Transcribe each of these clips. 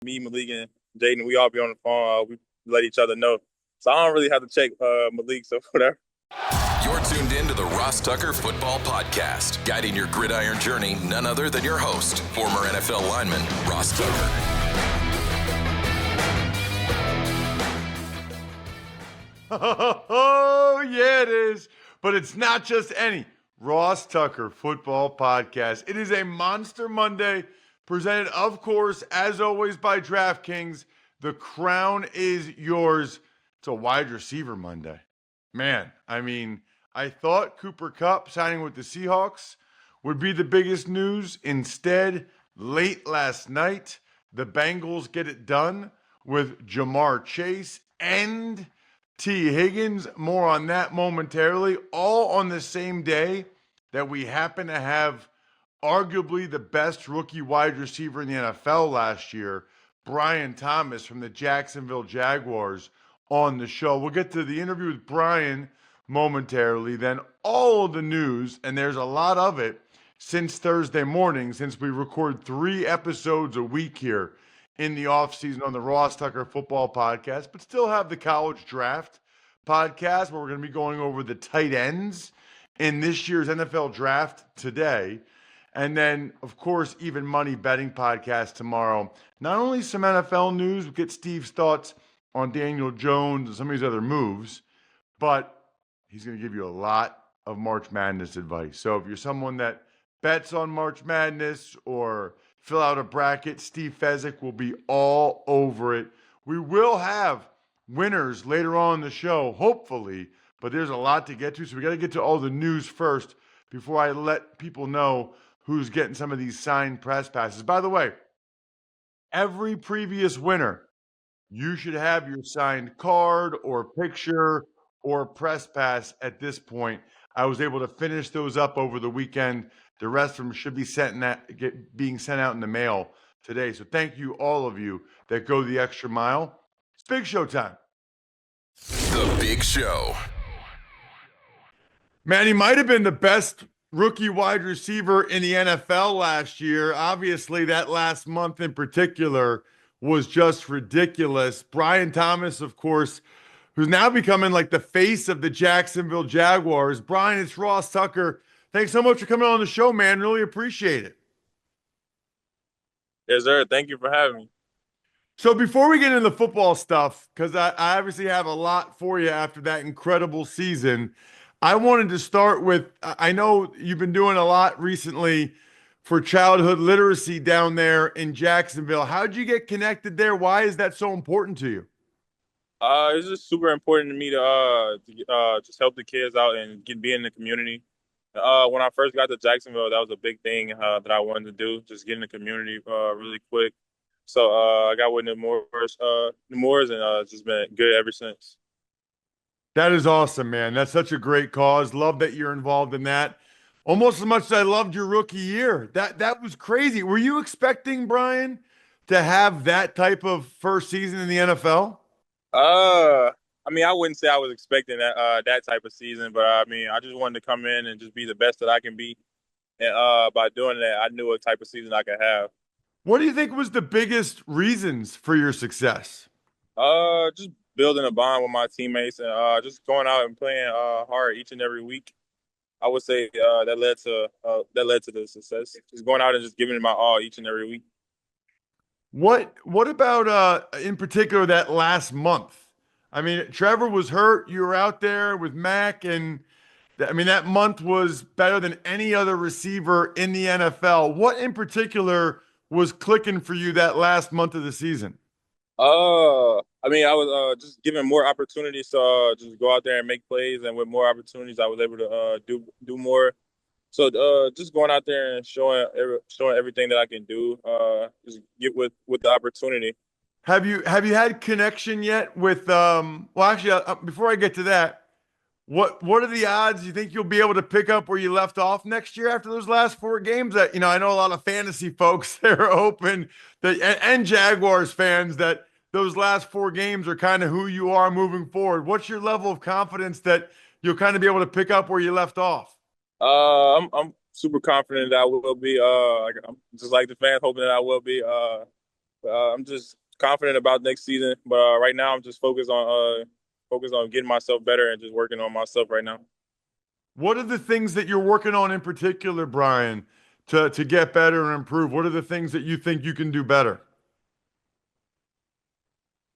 Me, Malik, and Jaden, we all be on the phone. We let each other know. So I don't really have to check Malik, so whatever. You're tuned in to the Ross Tucker Football Podcast, guiding your gridiron journey, none other than your host, former NFL lineman, Ross Tucker. Oh, yeah, it is. But it's not just any Ross Tucker Football Podcast. It is a Monster Monday presented, of course, as always, by DraftKings. The crown is yours. It's a wide receiver Monday. Man, I mean, I thought Cooper Kupp signing with the Seahawks would be the biggest news. Instead, late last night, the Bengals get it done with Ja'Marr Chase and Tee Higgins. More on that momentarily. All on the same day that we happen to have arguably the best rookie wide receiver in the NFL last year, Brian Thomas from the Jacksonville Jaguars, on the show. We'll get to the interview with Brian momentarily, then all of the news, and there's a lot of it since Thursday morning, since we record 3 episodes a week here in the offseason on the Ross Tucker Football Podcast, but still have the College Draft Podcast where we're going to be going over the tight ends in this year's NFL Draft today. And then, of course, Even Money Betting Podcast tomorrow. Not only some NFL news, we'll get Steve's thoughts on Daniel Jones and some of these other moves, but he's going to give you a lot of March Madness advice. So if you're someone that bets on March Madness or fill out a bracket, Steve Fezzik will be all over it. We will have winners later on in the show, hopefully, but there's a lot to get to, so we got to get to all the news first before I let people know who's getting some of these signed press passes. By the way, every previous winner, you should have your signed card or picture or press pass at this point. I was able to finish those up over the weekend. The rest of them should be being sent out in the mail today. So thank you, all of you that go the extra mile. It's Big Show time. The Big Show. Man, he might have been the best rookie wide receiver in the NFL last year. Obviously, that last month in particular was just ridiculous. Brian Thomas, of course, who's now becoming like the face of the Jacksonville Jaguars. Brian, it's Ross Tucker. Thanks so much for coming on the show, man. Really appreciate it. Yes, sir. Thank you for having me. So before we get into the football stuff, because I obviously have a lot for you after that incredible season, I wanted to start with, I know you've been doing a lot recently for childhood literacy down there in Jacksonville. How'd you get connected there? Why is that so important to you? It's just super important to me to just help the kids out and be in the community. When I first got to Jacksonville, that was a big thing that I wanted to do, just get in the community really quick. So I got with the Moors, and it's just been good ever since. That is awesome, man. That's such a great cause. Love that you're involved in that. Almost as much as I loved your rookie year. That was crazy. Were you expecting, Brian, to have that type of first season in the NFL? I mean, I wouldn't say I was expecting that type of season, but I mean, I just wanted to come in and just be the best that I can be. And by doing that, I knew what type of season I could have. What do you think was the biggest reasons for your success? Just building a bond with my teammates and just going out and playing hard each and every week. I would say that led to the success. Just going out and just giving it my all each and every week. What about in particular that last month? I mean, Trevor was hurt. You were out there with Mac, and I mean that month was better than any other receiver in the NFL. What in particular was clicking for you that last month of the season? I mean, I was just given more opportunities to just go out there and make plays, and with more opportunities, I was able to do more. So just going out there and showing everything that I can do, just get with the opportunity. Have you had connection yet with well, actually, before I get to that, what are the odds you think you'll be able to pick up where you left off next year after those last 4 games? That, you know, I know a lot of fantasy folks that are hoping that, and Jaguars fans, that those last 4 games are kind of who you are moving forward. What's your level of confidence that you'll kind of be able to pick up where you left off? I'm super confident that I will be. I'm just like the fans, hoping that I will be. I'm just confident about next season, but right now I'm just focused on getting myself better and just working on myself right now. What are the things that you're working on in particular, Brian, to get better and improve? What are the things that you think you can do better?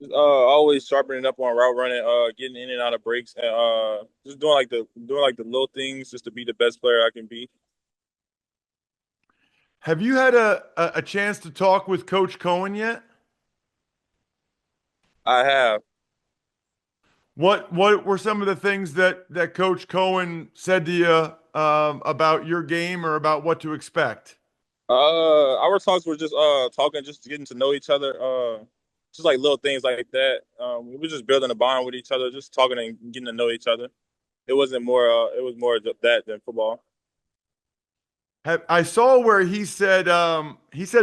Just, always sharpening up on route running, getting in and out of breaks, and just doing like the little things just to be the best player I can be. Have you had a chance to talk with Coach Cohen yet? I have. What were some of the things that Coach Cohen said to you about your game or about what to expect? Our talks were just talking, just getting to know each other. Just like little things like that. We were just building a bond with each other, just talking and getting to know each other. It wasn't more. It was more of that than football. I saw where he said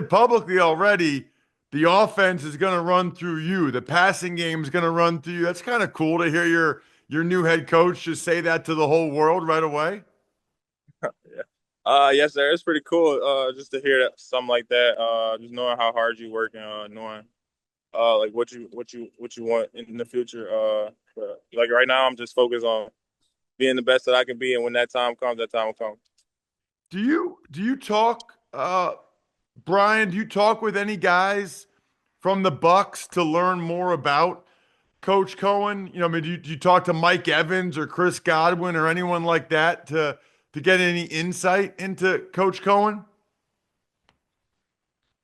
publicly already the offense is going to run through you. The passing game is going to run through you. That's kind of cool to hear your new head coach just say that to the whole world right away. Yeah. Yes, sir. It's pretty cool. Just to hear that something like that. Just knowing how hard you work and knowing like what you want in the future. But, like right now, I'm just focused on being the best that I can be, and when that time comes, that time will come. Do you talk Brian, do you talk with any guys from the Bucks to learn more about Coach Cohen? You know, I mean, do you talk to Mike Evans or Chris Godwin or anyone like that to get any insight into Coach Cohen?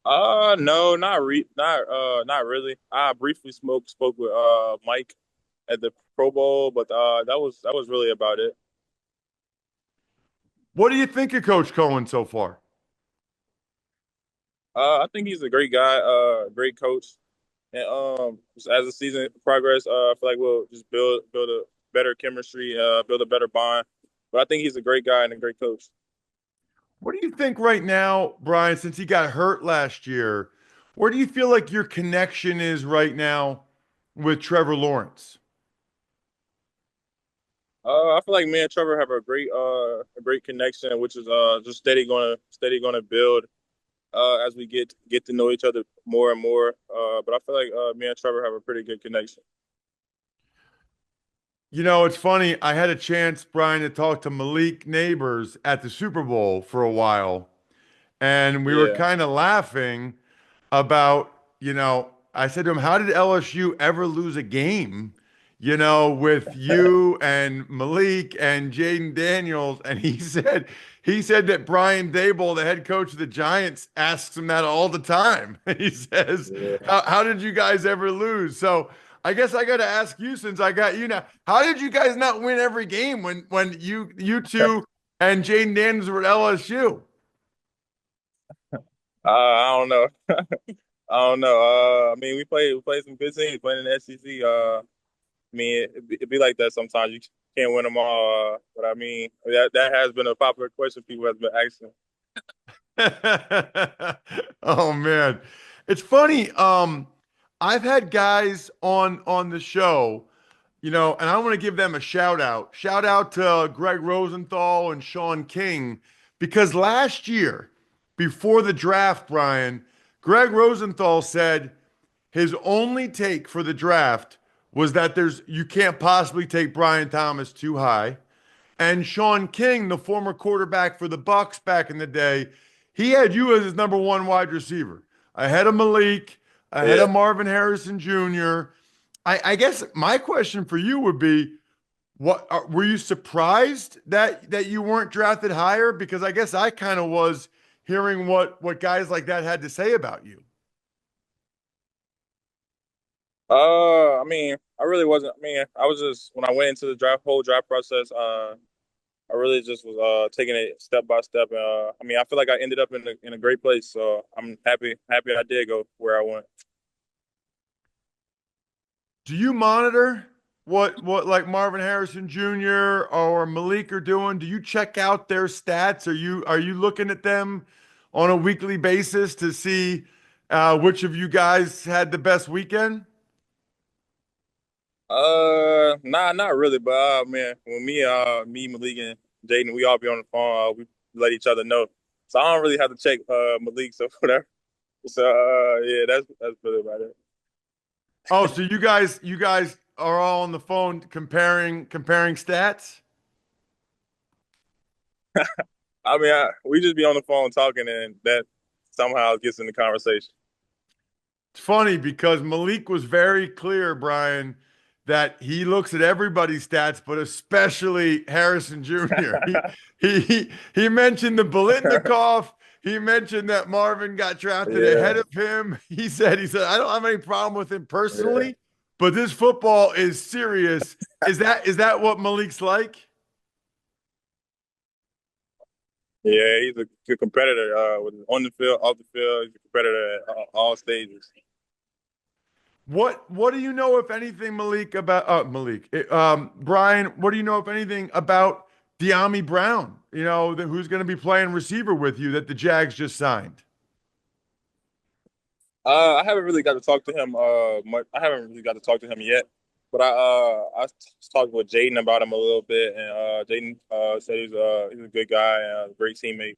No, not really. I briefly spoke with Mike at the Pro Bowl, but that was really about it. What do you think of Coach Cohen so far? I think he's a great guy, great coach, and just as the season progress, I feel like we'll just build a better chemistry, build a better bond. But I think he's a great guy and a great coach. What do you think right now, Brian, since he got hurt last year? Where do you feel like your connection is right now with Trevor Lawrence? I feel like me and Trevor have a great connection, which is just steady gonna build as we get to know each other more and more. But I feel like me and Trevor have a pretty good connection. You know, it's funny. I had a chance, Brian, to talk to Malik Neighbors at the Super Bowl for a while, and we were Yeah. kind of laughing about, I said to him, how did LSU ever lose a game, with you and Malik and Jaden Daniels? And he said that Brian Dable, the head coach of the Giants, asks him that all the time. He says, Yeah. how did you guys ever lose? So I guess I got to ask you, since I got you now, how did you guys not win every game when you two and Jaden Daniels were at LSU? I don't know. I don't know. I mean, we played some good teams playing in the SEC. I mean, it be like that sometimes. You can't win them all. But I mean, that has been a popular question people have been asking. Oh man. It's funny. I've had guys on the show, and I want to give them a shout out. Shout out to Greg Rosenthal and Sean King, because last year, before the draft, Brian, Greg Rosenthal said his only take for the draft was that you can't possibly take Brian Thomas too high. And Sean King, the former quarterback for the Bucks back in the day, he had you as his number one wide receiver, ahead of Malik, ahead Yeah. of Marvin Harrison Jr. I guess my question for you would be, were you surprised that you weren't drafted higher? Because I guess I kind of was, hearing what guys like that had to say about you. I mean, I really wasn't. I mean, I was just when I went into the whole draft process. I really just was taking it step by step. I mean, I feel like I ended up in a great place, so I'm happy I did go where I went. Do you monitor what like Marvin Harrison Jr. or Malik are doing? Do you check out their stats? Are you looking at them on a weekly basis to see which of you guys had the best weekend? Nah, not really. But man, when me, Malik, and Jaden, we all be on the phone. We let each other know. So I don't really have to check Malik. So whatever. So yeah, that's really about it. Oh, so you guys are all on the phone comparing stats? I mean, we just be on the phone talking, and that somehow gets in the conversation. It's funny because Malik was very clear, Brian, that he looks at everybody's stats, but especially Harrison Jr. He mentioned the Bolitnikov. He mentioned that Marvin got drafted ahead Yeah, of him. He said I don't have any problem with him yeah, personally, but this football is serious. Is that what Malik's like? yeah. He's a good competitor. On the field, off the field, he's a competitor at all stages. What do you know, if anything, Malik, about Brian? What do you know, if anything, about De'Ami Brown? Who's going to be playing receiver with you that the Jags just signed. I haven't really got to talk to him. Much. I haven't really got to talk to him yet. But I was talking with Jaden about him a little bit, and Jaden said he's a good guy and a great teammate.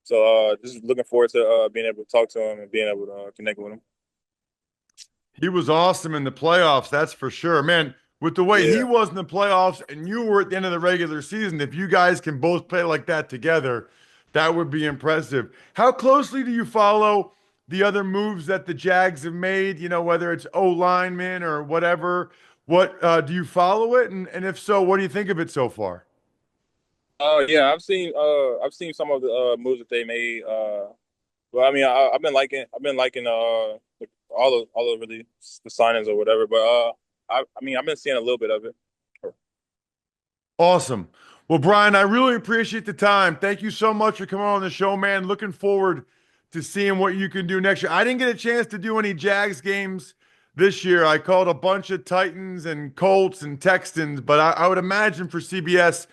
So just looking forward to being able to talk to him and being able to connect with him. He was awesome in the playoffs, that's for sure, man. With the way he Yeah. was in the playoffs and you were at the end of the regular season, if you guys can both play like that together, that would be impressive. How closely do you follow the other moves that the Jags have made? Whether it's O lineman or whatever. What do you follow it? And if so, what do you think of it so far? Yeah, I've seen some of the moves that they made. Well, I mean, I've been liking all of really the signings or whatever. But I mean, I've been seeing a little bit of it. Awesome. Well, Brian, I really appreciate the time. Thank you so much for coming on the show, man. Looking forward to seeing what you can do next year. I didn't get a chance to do any Jags games this year. I called a bunch of Titans and Colts and Texans, but I would imagine for CBS,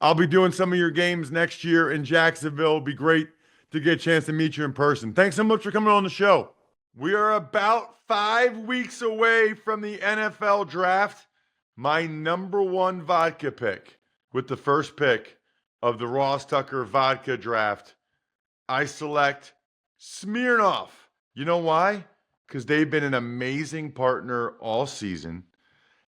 I'll be doing some of your games next year in Jacksonville. It'd be great to get a chance to meet you in person. Thanks so much for coming on the show. We are about 5 weeks away from the NFL draft. My number one vodka pick with the first pick of the Ross Tucker vodka draft, I select Smirnoff. You know why? Because they've been an amazing partner all season,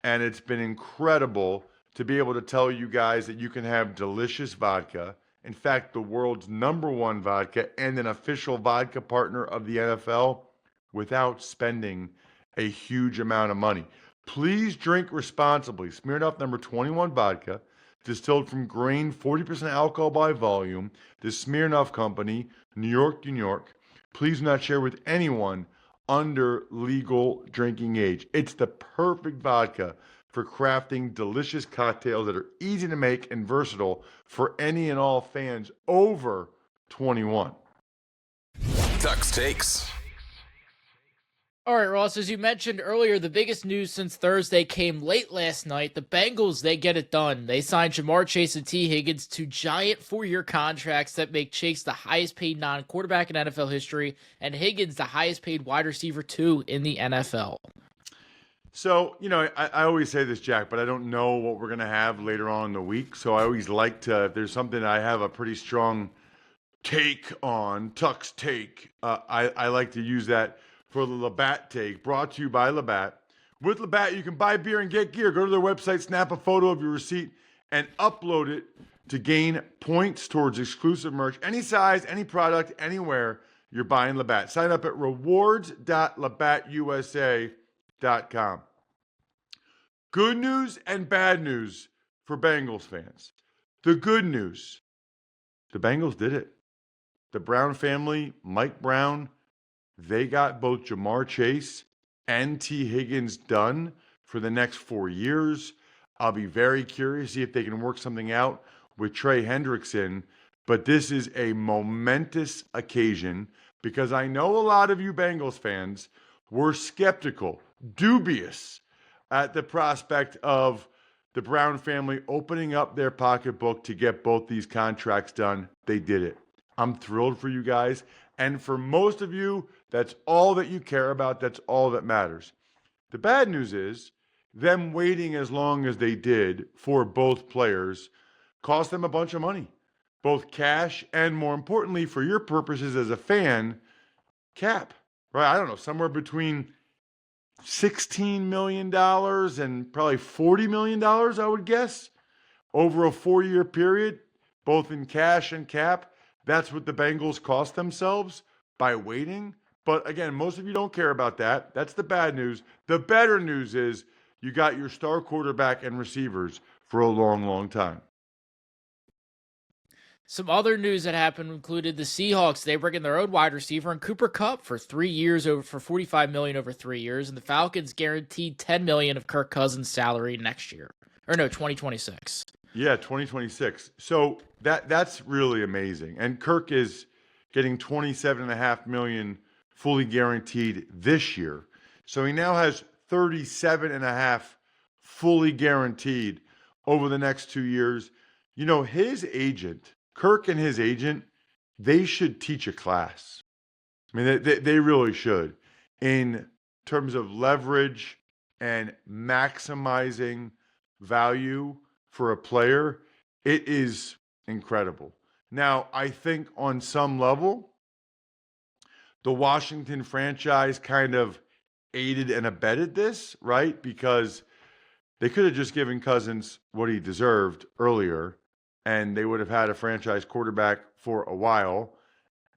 and it's been incredible to be able to tell you guys that you can have delicious vodka. In fact, the world's number one vodka and an official vodka partner of the NFL without spending a huge amount of money. Please drink responsibly. Smirnoff number 21 vodka, distilled from grain, 40% alcohol by volume. The Smirnoff Company, New York, New York. Please do not share with anyone under legal drinking age. It's the perfect vodka for crafting delicious cocktails that are easy to make and versatile for any and all fans over 21. Tuck's Takes. All right, Ross, as you mentioned earlier, the biggest news since Thursday came late last night. The Bengals, they get it done. They signed Ja'Marr Chase and Tee Higgins to giant 4-year contracts that make Chase the highest paid non-quarterback in NFL history and Higgins the highest paid wide receiver too in the NFL. So, I always say this, Jack, but I don't know what we're going to have later on in the week. So I always like to, if there's something I have a pretty strong take on, Tuck's Take, I like to use that for the Labatt Take, brought to you by Labatt. With Labatt, you can buy beer and get gear. Go to their website, snap a photo of your receipt, and upload it to gain points towards exclusive merch. Any size, any product, anywhere you're buying Labatt. Sign up at rewards.labattusa.com. Good news and bad news for Bengals fans. The good news, the Bengals did it. The Brown family, Mike Brown, they got both Ja'Marr Chase and Tee Higgins done for the next 4 years. I'll be very curious to see if they can work something out with Trey Hendrickson. But this is a momentous occasion because I know a lot of you Bengals fans were skeptical, dubious at the prospect of the Brown family opening up their pocketbook to get both these contracts done. They did it. I'm thrilled for you guys. And for most of you, that's all that you care about. That's all that matters. The bad news is them waiting as long as they did for both players cost them a bunch of money, both cash and, more importantly, for your purposes as a fan, cap, right? I don't know, somewhere between $16 million and probably $40 million, I would guess, over a 4-year period, both in cash and cap. That's what the Bengals cost themselves by waiting. But again, most of you don't care about that. That's the bad news. The better news is you got your star quarterback and receivers for a long, long time. Some other news that happened included the Seahawks. They bring in their own wide receiver and Cooper Kupp for 3 years for $45 million over 3 years, and the Falcons guaranteed $10 million of Kirk Cousins' salary next year. Or no, 2026. Yeah, 2026. So that's really amazing. And Kirk is getting $27.5 million fully guaranteed this year. So he now has $37.5 fully guaranteed over the next 2 years. You know, his agent, Kirk and his agent, they should teach a class. I mean, they really should in terms of leverage and maximizing value for a player. It is incredible. Now, I think on some level, the Washington franchise kind of aided and abetted this, right? Because they could have just given Cousins what he deserved earlier, and they would have had a franchise quarterback for a while,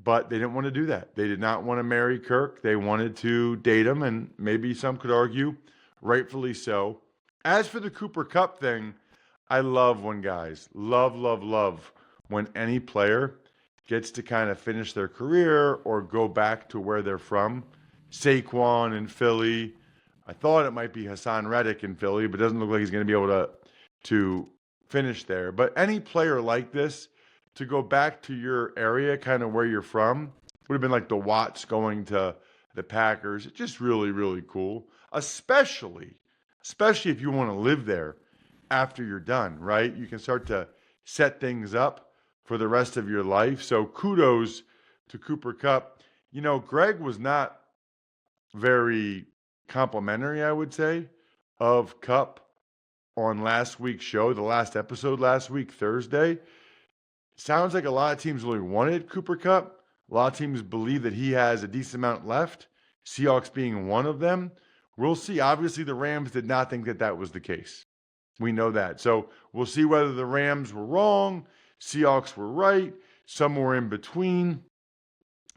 but they didn't want to do that. They did not want to marry Kirk. They wanted to date him, and maybe some could argue, rightfully so. As for the Cooper Kupp thing, I love when guys, love when any player gets to kind of finish their career or go back to where they're from. Saquon in Philly. I thought it might be Hassan Reddick in Philly, but it doesn't look like he's going to be able to finish there. But any player like this, to go back to your area, kind of where you're from, would have been like the Watts going to the Packers. It's just really, really cool, especially if you want to live there after you're done, right? You can start to set things up for the rest of your life. So kudos to Cooper Kupp. You know, Greg was not very complimentary, I would say, of Kupp on last week's show, the last episode last week, Thursday. Sounds like a lot of teams really wanted Cooper Kupp. A lot of teams believe that he has a decent amount left, Seahawks being one of them. We'll see. Obviously, the Rams did not think that was the case. We know that. So we'll see whether the Rams were wrong, Seahawks were right, somewhere in between.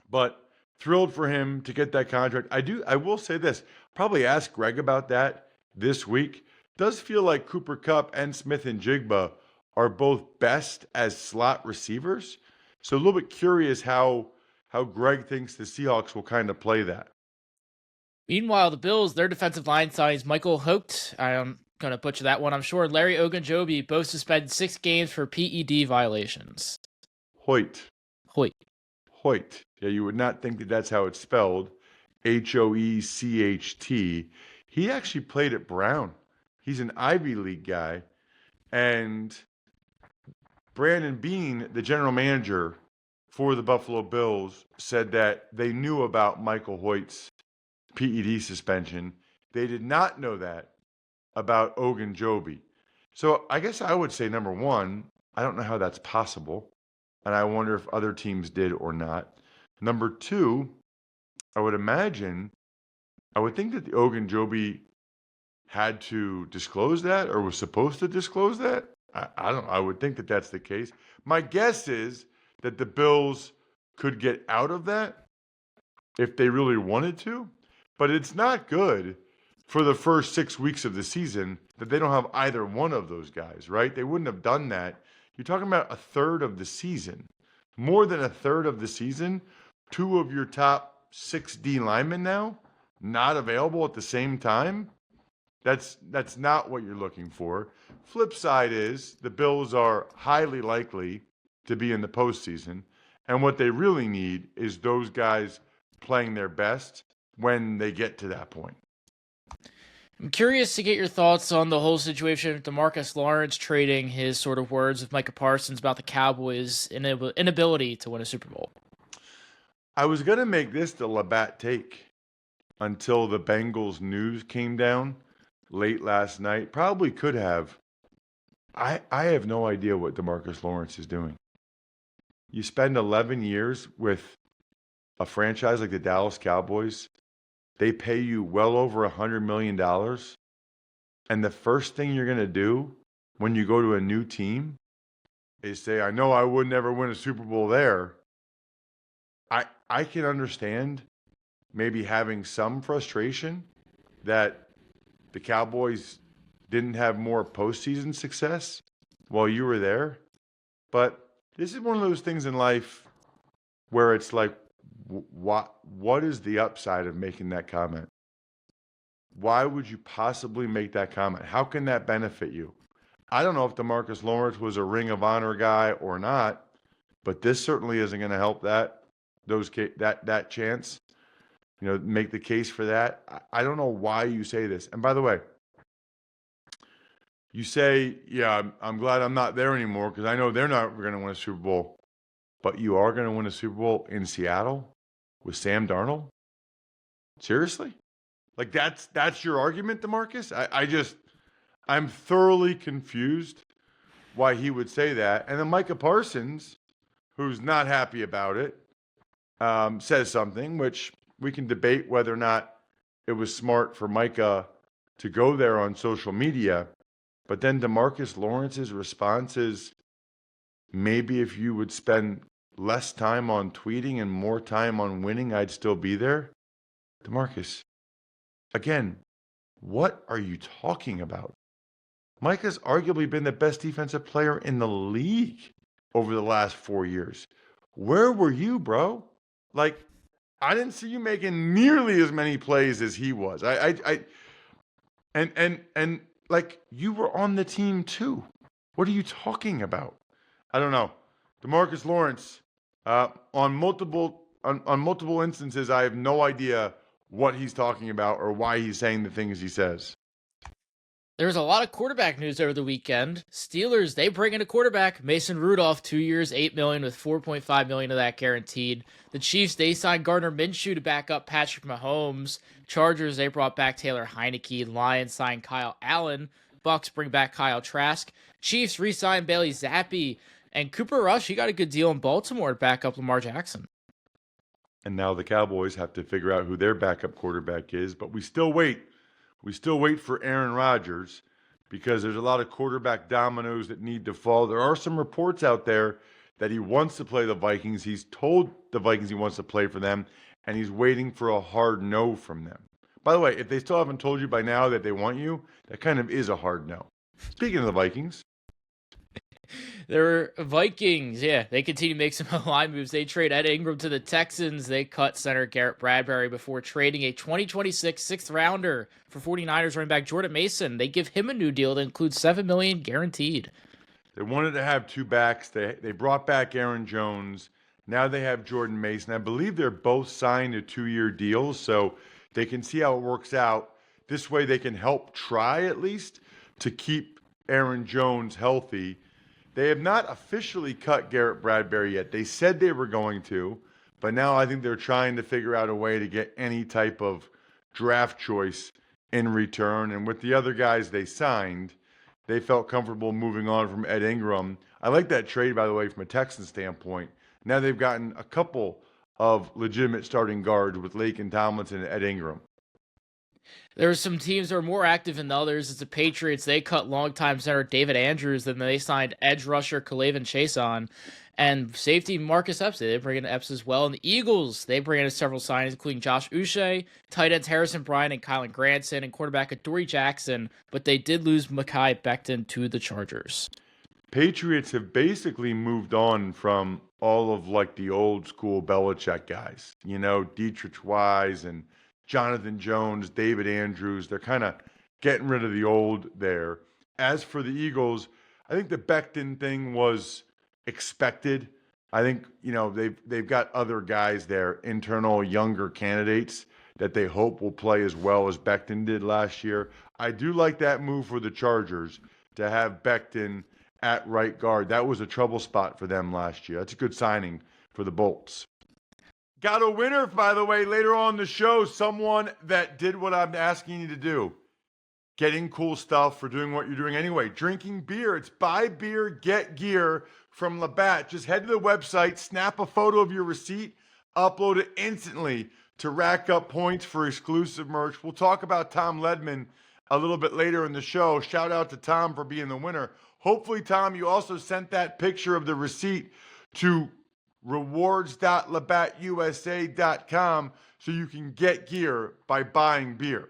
But thrilled for him to get that contract. I will say this. Probably ask Greg about that this week. Does feel like Cooper Kupp and Smith and Jigba are both best as slot receivers. So a little bit curious how Greg thinks the Seahawks will kind of play that. Meanwhile, the Bills, their defensive line signings Michael Holt, I'm going to butcher that one, I'm sure, and Larry Ogunjobi both suspended 6 games for PED violations. Hoyt. Yeah, you would not think that that's how it's spelled. Hoecht. He actually played at Brown. He's an Ivy League guy. And Brandon Beane, the general manager for the Buffalo Bills, said that they knew about Michael Hoyt's PED suspension. They did not know that about Ogunjobi. So I guess I would say, number one, I don't know how that's possible. And I wonder if other teams did or not. Number two, I would think that the Ogunjobi had to disclose that or was supposed to disclose that. I don't know. I would think that that's the case. My guess is that the Bills could get out of that if they really wanted to. But it's not good for the first 6 weeks of the season that they don't have either one of those guys, right? They wouldn't have done that. You're talking about a third of the season. More than a third of the season. 2 of your top 6 D linemen now not available at the same time. That's not what you're looking for. Flip side is the Bills are highly likely to be in the postseason. And what they really need is those guys playing their best when they get to that point. I'm curious to get your thoughts on the whole situation with Demarcus Lawerence trading his sort of words with Micah Parsons about the Cowboys' inability to win a Super Bowl. I was going to make this the Labatt take until the Bengals news came down late last night. Probably could have. I have no idea what Demarcus Lawerence is doing. You spend 11 years with a franchise like the Dallas Cowboys, they pay you well over $100 million. And the first thing you're going to do when you go to a new team is say, I know I would never win a Super Bowl there. I can understand maybe having some frustration that the Cowboys didn't have more postseason success while you were there. But this is one of those things in life where it's like, what is the upside of making that comment? Why would you possibly make that comment? How can that benefit you? I don't know if Demarcus Lawerence was a Ring of Honor guy or not, but this certainly isn't going to help that chance. Make the case for that. I don't know why you say this. And by the way, you say, yeah, I'm glad I'm not there anymore because I know they're not going to win a Super Bowl. But you are going to win a Super Bowl in Seattle with Sam Darnold? Seriously? Like that's your argument, DeMarcus? I'm thoroughly confused why he would say that. And then Micah Parsons, who's not happy about it, says something, which we can debate whether or not it was smart for Micah to go there on social media. But then Demarcus Lawrence's response is, maybe if you would spend less time on tweeting and more time on winning, I'd still be there. DeMarcus, again, what are you talking about? Micah's arguably been the best defensive player in the league over the last 4 years. Where were you, bro? Like, I didn't see you making nearly as many plays as he was. And like, you were on the team too. What are you talking about? I don't know. Demarcus Lawrence, on multiple instances, I have no idea what he's talking about or why he's saying the things he says. There was a lot of quarterback news over the weekend. Steelers, they bring in a quarterback, Mason Rudolph, 2 years, $8 million with $4.5 million of that guaranteed. The Chiefs, they signed Gardner Minshew to back up Patrick Mahomes. Chargers, they brought back Taylor Heineke. Lions signed Kyle Allen. Bucks bring back Kyle Trask. Chiefs re-signed Bailey Zappi. And Cooper Rush, he got a good deal in Baltimore to back up Lamar Jackson. And now the Cowboys have to figure out who their backup quarterback is, but we still wait. We still wait for Aaron Rodgers because there's a lot of quarterback dominoes that need to fall. There are some reports out there that he wants to play the Vikings. He's told the Vikings he wants to play for them, and he's waiting for a hard no from them. By the way, if they still haven't told you by now that they want you, that kind of is a hard no. Speaking of the Vikings. They're Vikings, yeah. They continue to make some line moves. They trade Ed Ingram to the Texans. They cut center Garrett Bradbury before trading a 2026 sixth-rounder for 49ers running back Jordan Mason. They give him a new deal that includes $7 million guaranteed. They wanted to have two backs. They brought back Aaron Jones. Now they have Jordan Mason. I believe they're both signed to 2-year deals, so they can see how it works out. This way they can help try at least to keep Aaron Jones healthy. They have not officially cut Garrett Bradbury yet. They said they were going to, but now I think they're trying to figure out a way to get any type of draft choice in return. And with the other guys they signed, they felt comfortable moving on from Ed Ingram. I like that trade, by the way, from a Texan standpoint. Now they've gotten a couple of legitimate starting guards with Laken Tomlinson and Ed Ingram. There are some teams that are more active than others. It's the Patriots. They cut longtime center David Andrews, then they signed edge rusher Kalavan Chason and safety Marcus Epps. They bring in Epps as well. And the Eagles, they bring in several signings, including Josh Uche, tight ends Harrison Bryant and Kylan Granson, and quarterback Adoree Jackson. But they did lose Mekhi Becton to the Chargers. Patriots have basically moved on from all of like the old school Belichick guys. You know, Dietrich Wise and Jonathan Jones, David Andrews. They're kind of getting rid of the old there. As for the Eagles, I think the Becton thing was expected. I think, you know, they've got other guys there, internal younger candidates that they hope will play as well as Becton did last year. I do like that move for the Chargers to have Becton at right guard. That was a trouble spot for them last year. That's a good signing for the Bolts. Got a winner, by the way, later on in the show. Someone that did what I'm asking you to do. Getting cool stuff for doing what you're doing anyway. Drinking beer. It's buy beer, get gear from Labatt. Just head to the website, snap a photo of your receipt, Upload it instantly to rack up points for exclusive merch. We'll talk about Tom Ledman a little bit later in the show. Shout out to Tom for being the winner. Hopefully, Tom, you also sent that picture of the receipt to rewards.labattusa.com so you can get gear by buying beer.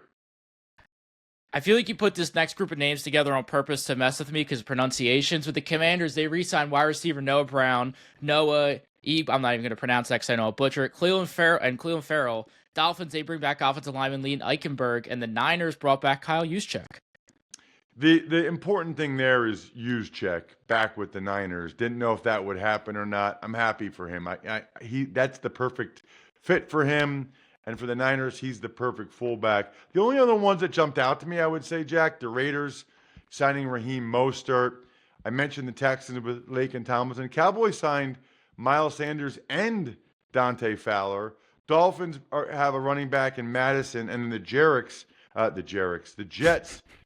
I feel like you put this next group of names together on purpose to mess with me because pronunciations. With the Commanders, they re-signed wide receiver Noah Brown, I'm not even going to pronounce that because I know I'll butcher it, Cleveland Farrell. Dolphins, they bring back offensive lineman Liam Eichenberg, and the Niners brought back Kyle Juszczyk. The important thing there is Juszczyk back with the Niners. Didn't know if that would happen or not. I'm happy for him. That's the perfect fit for him. And for the Niners, he's the perfect fullback. The only other ones that jumped out to me, I would say, Jack, the Raiders signing Raheem Mostert. I mentioned the Texans with Laken Tomlinson. Cowboys signed Miles Sanders and Dante Fowler. Dolphins have a running back in Madison. And then the Jets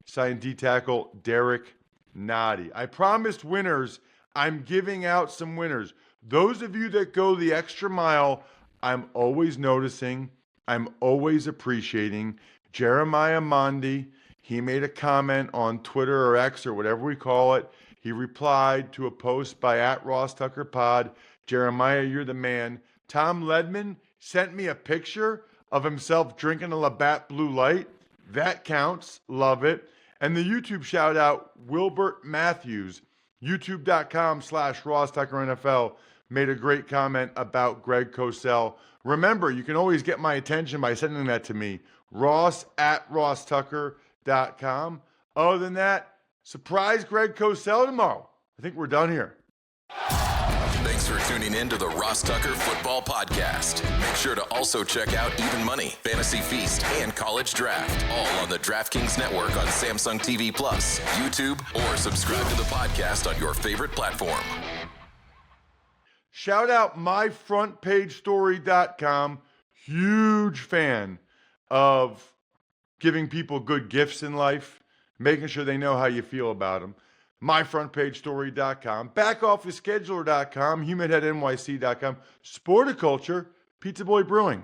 signed D-tackle Derek Noddy. I promised winners. I'm giving out some winners. Those of you that go the extra mile, I'm always noticing. I'm always appreciating. Jeremiah Mondi, he made a comment on Twitter or X or whatever we call it. He replied to a post by @RossTuckerPod. Jeremiah, you're the man. Tom Ledman sent me a picture of himself drinking a Labatt Blue Light. That counts. Love it. And the YouTube shout out, Wilbert Matthews, youtube.com/RossTuckerNFL, made a great comment about Greg Cosell. Remember, you can always get my attention by sending that to me, ross@rosstucker.com. Other than that, surprise Greg Cosell tomorrow. I think we're done here. Thanks for tuning in to the Ross Tucker Football Podcast. Make sure to also check out Even Money, Fantasy Feast, and College Draft, all on the DraftKings Network on Samsung TV Plus, YouTube, or subscribe to the podcast on your favorite platform. Shout out myfrontpagestory.com. Huge fan of giving people good gifts in life, making sure they know how you feel about them. myfrontpagestory.com, backofficescheduler.com, humidheadnyc.com, Sporticulture, Pizza Boy Brewing.